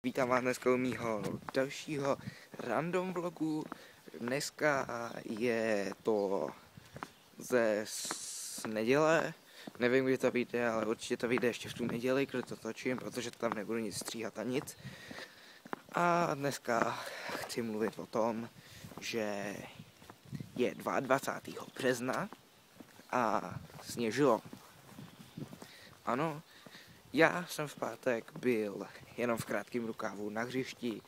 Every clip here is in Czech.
Vítám vás dneska u mýho dalšího random vlogu. Dneska je to ze neděle. Nevím, kdy to vyjde, ale určitě to vyjde ještě v tu neděli, kdy to točím, protože tam nebudu nic stříhat a nic. A dneska chci mluvit o tom, že je 22. března a sněžilo. Ano, já jsem v pátek byl jenom v krátkém rukávu na hřišti,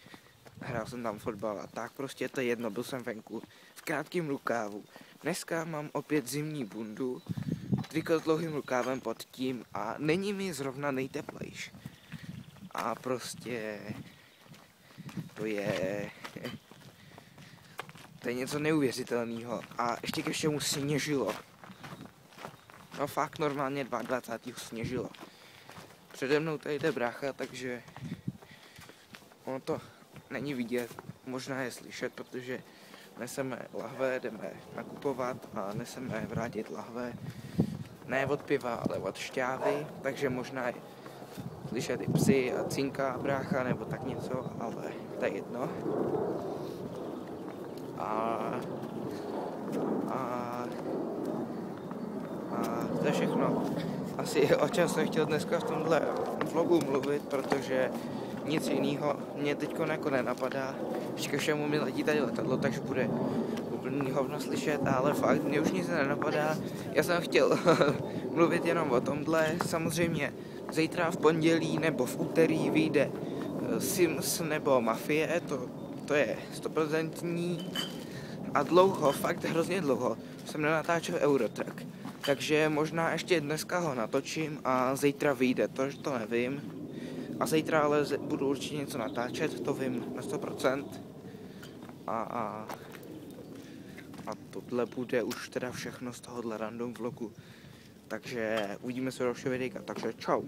hrál jsem tam fotbal a tak, prostě to je jedno, byl jsem venku v krátkém rukávu. Dneska mám opět zimní bundu, triko s dlouhým rukávem pod tím a není mi zrovna nejteplejš. A prostě to je něco neuvěřitelného a ještě ke všemu sněžilo. No fakt normálně 22. sněžilo. Přede mnou tady jde brácha, takže ono to není vidět, možná je slyšet, protože neseme lahve, jdeme nakupovat a neseme vrátit lahve, ne od piva, ale od šťávy, takže možná je slyšet i psy a cinká brácha nebo tak něco, ale to je jedno. A to je všechno. Asi o čem jsem chtěl dneska v tomhle vlogu mluvit, protože nic jiného mě teďko jako nenapadá. Ještě ke všemu mi letí tady letadlo, takže bude úplný hovno slyšet, ale fakt mě už nic nenapadá. Já jsem chtěl mluvit jenom o tomhle. Samozřejmě zítra v pondělí nebo v úterý vyjde Sims nebo Mafie, to je 100%. A dlouho, fakt hrozně dlouho, jsem nenatáčel Eurotrack. Takže možná ještě dneska ho natočím a zítra vyjde, to nevím. A zítra ale budu určitě něco natáčet, to vím na 100%. A tohle bude už teda všechno z tohohle random vlogu. Takže uvidíme se do dalšího videa, takže čau.